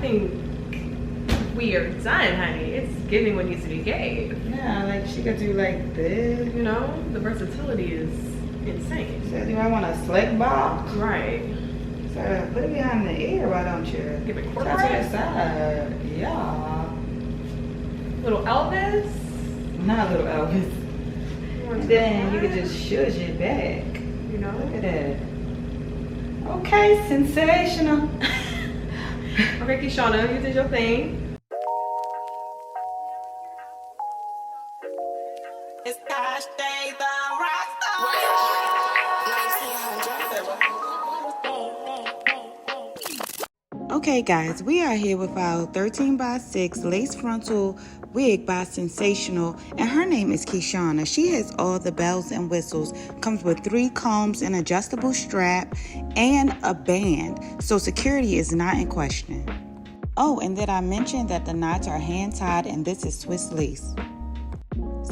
think we are done, honey. It's giving what needs to be gave. Yeah, like she could do like this. You know, the versatility is insane. So do I want a slick bob? Right. So put it behind the ear, why don't you? Give it Touch corporate. to the side. Yeah. Little Elvis. Not little Elvis. And then you could just shush it back. You know? Look at that. Okay, sensational. Okay, Keshona, you did your thing. It's gosh day the rock star. Okay guys, we are here with our 13x6 lace frontal wig by Sensationnel, and her name is Keshona. She has all the bells and whistles, comes with 3 combs, an adjustable strap, and a band, so security is not in question. Oh, and then I mentioned that the knots are hand tied and this is Swiss lace.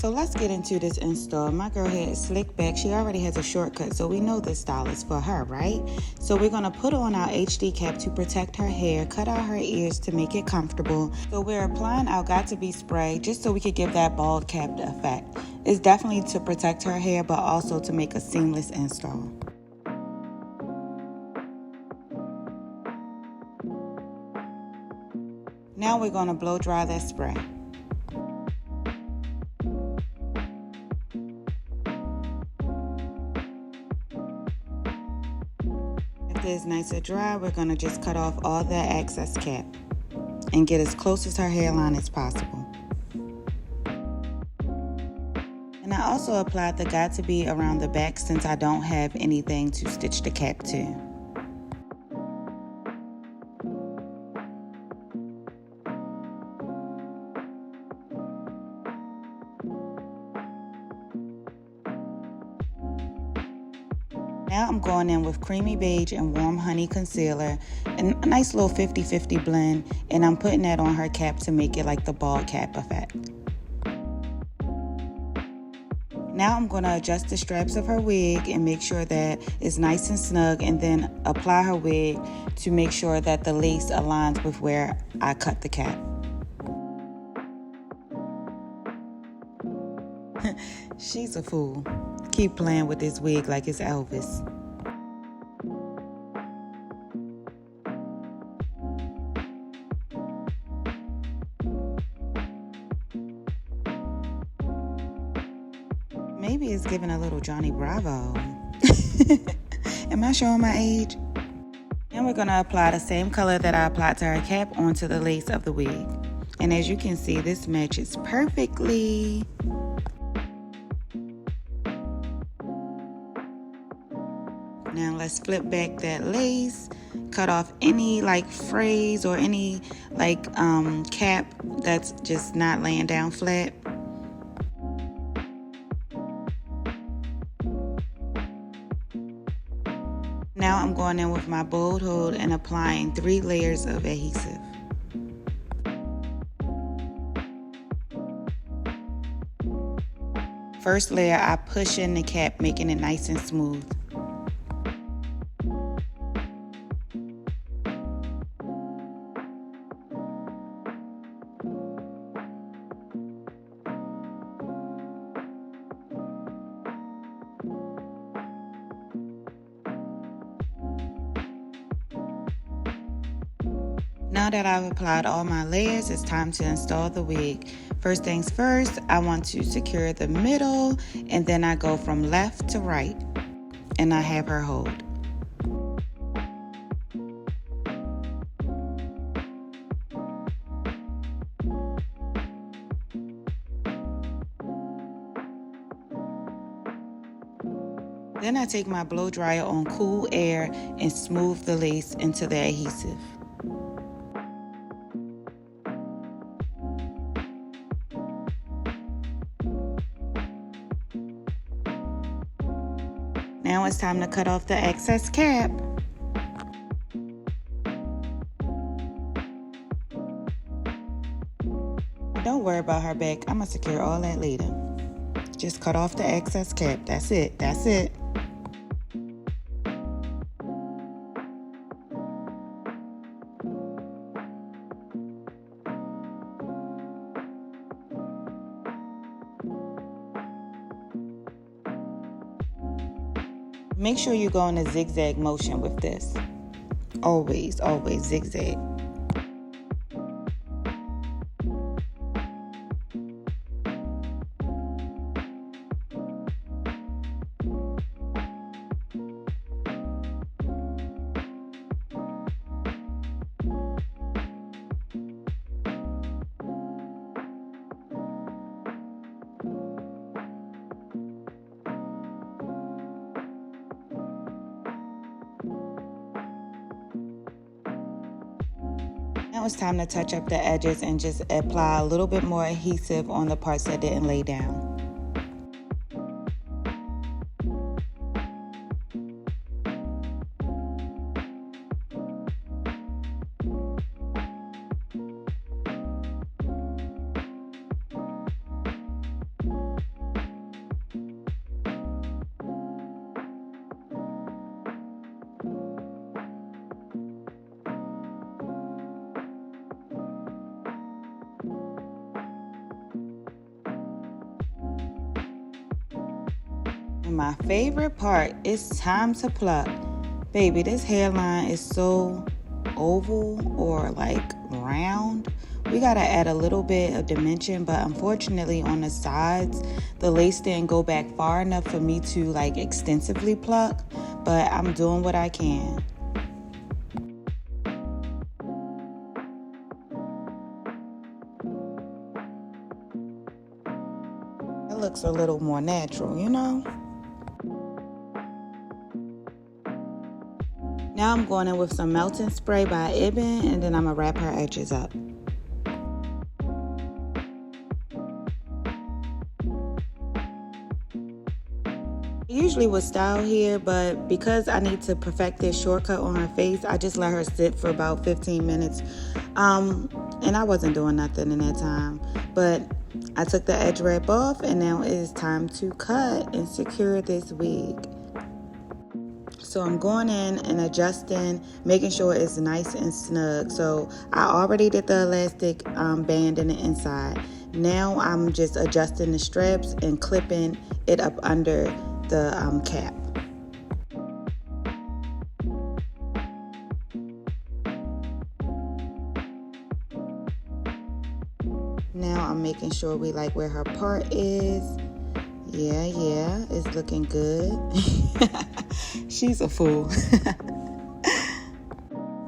So let's get into this install. My girl hair is slicked back. She already has a shortcut, so we know this style is for her, right? So we're gonna put on our HD cap to protect her hair, cut out her ears to make it comfortable. So we're applying our Got To Be spray just so we could give that bald cap effect. It's definitely to protect her hair, but also to make a seamless install. Now we're gonna blow dry that spray. After it's nice and dry, we're gonna just cut off all that excess cap and get as close as her hairline as possible. And I also applied the Got To Be around the back since I don't have anything to stitch the cap to. Now I'm going in with Creamy Beige and Warm Honey Concealer and a nice little 50-50 blend, and I'm putting that on her cap to make it like the bald cap effect. Now I'm going to adjust the straps of her wig and make sure that it's nice and snug, and then apply her wig to make sure that the lace aligns with where I cut the cap. She's a fool. Keep playing with this wig like it's Elvis. Maybe it's giving a little Johnny Bravo. Am I showing my age? And we're gonna apply the same color that I applied to her cap onto the lace of the wig. And as you can see, this matches perfectly. Now let's flip back that lace, cut off any like frays or any like cap that's just not laying down flat. Now I'm going in with my bold hold and applying 3 layers of adhesive. First layer, I push in the cap, making it nice and smooth. Now that I've applied all my layers, it's time to install the wig. First things first, I want to secure the middle, and then I go from left to right, and I have her hold. Then I take my blow dryer on cool air and smooth the lace into the adhesive. Now it's time to cut off the excess cap. Don't worry about her back. I'm gonna secure all that later. Just cut off the excess cap. That's it. That's it. Make sure you go in a zigzag motion with this. Always, always zigzag. Now it's time to touch up the edges and just apply a little bit more adhesive on the parts that didn't lay down. And my favorite part is time to pluck. Baby, this hairline is so oval or like round. We gotta add a little bit of dimension, but unfortunately on the sides, the lace didn't go back far enough for me to like extensively pluck, but I'm doing what I can. It looks a little more natural, you know? Now I'm going in with some melting spray by Ibn, and then I'm gonna wrap her edges up. I usually would style here, but because I need to perfect this shortcut on her face, I just let her sit for about 15 minutes. And I wasn't doing nothing in that time, but I took the edge wrap off, and now it is time to cut and secure this wig. So I'm going in and adjusting, making sure it's nice and snug. So I already did the elastic band in the inside. Now I'm just adjusting the straps and clipping it up under the cap. Now I'm making sure we like where her part is. Yeah, it's looking good. She's a fool.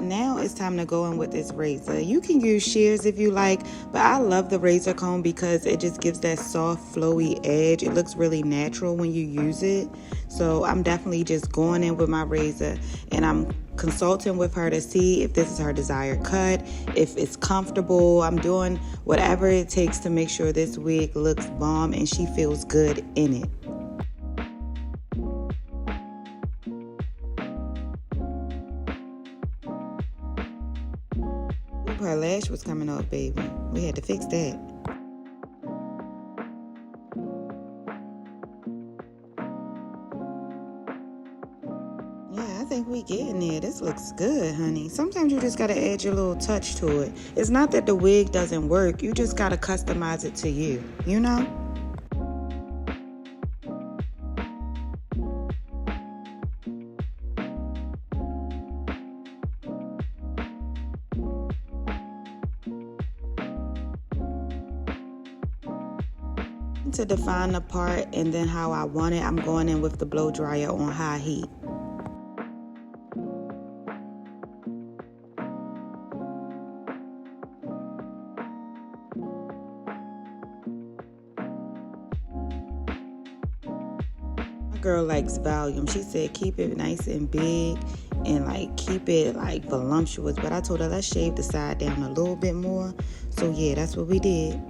Now it's time to go in with this razor. You can use shears if you like, but I love the razor comb because it just gives that soft, flowy edge. It looks really natural when you use it. So I'm definitely just going in with my razor, and I'm consulting with her to see if this is her desired cut, if it's comfortable. I'm doing whatever it takes to make sure this wig looks bomb and she feels good in it. Her lash was coming off, baby. We had to fix that. Yeah, I think we getting there. This looks good, honey. Sometimes you just gotta add your little touch to it. It's not that the wig doesn't work. You just gotta customize it to you, you know? To define the part and then how I want it, I'm going in with the blow dryer on high heat. My girl likes volume. She said keep it nice and big and like keep it like voluptuous, but I told her let's shave the side down a little bit more. So yeah, that's what we did.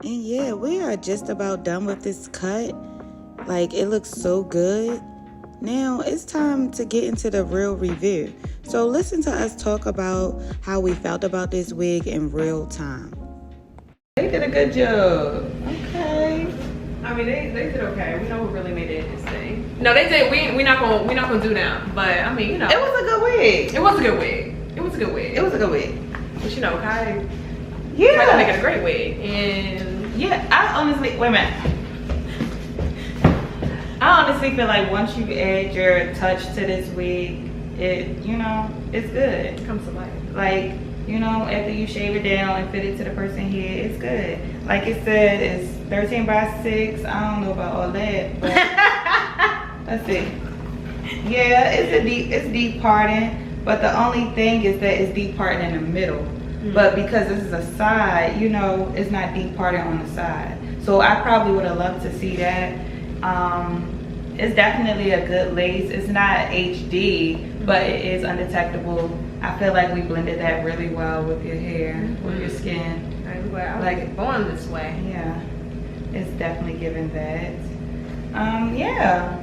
And yeah, we are just about done with this cut. Like, it looks so good. Now it's time to get into the real review. So listen to us talk about how we felt about this wig in real time. They did a good job. Okay. I mean, they did okay. We know what really made it interesting. No, they did. We not gonna do that. But I mean, you know, It was a good wig. it was a good wig. It was a good wig. It was a good wig. But you know, Kai Yeah. make it a great wig. And Yeah, I honestly, wait a minute. I honestly feel like once you add your touch to this wig, it, you know, it's good. it comes to life. Like, you know, after you shave it down and fit it to the person here, it's good. Like it said, it's 13 by 6. I don't know about all that, but let's see. Yeah, it's deep parting, but the only thing is that it's deep parting in the middle. But because this is a side, you know, it's not deep parting on the side. So I probably would have loved to see that. It's definitely a good lace. It's not HD, but it is undetectable. I feel like we blended that really well with your hair, with your skin. I'm glad I Like- was born this way. Yeah, it's definitely giving that. Yeah.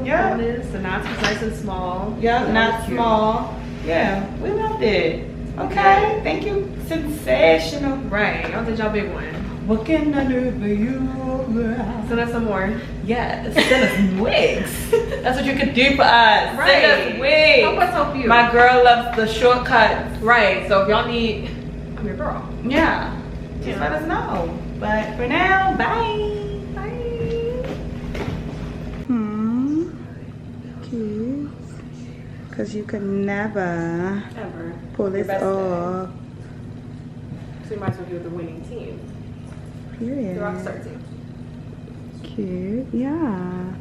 Yeah. It's the knots was nice and small. Yeah, That not was cute. small. Yeah, we loved it. Okay, thank you. Sensational. Right. Y'all did y'all big one. Looking under you. Send us some more. Yes, send us wigs. That's what you could do for us. Send us Help wigs. us help you. My girl loves the shortcuts. Right. So if y'all need, I'm your girl. Yeah, just Yeah. let us know. But for now, bye. Cute. Because you could never Ever. pull Your this best off. So you might as well do the winning team. Period. The Rockstar team. Cute. Yeah.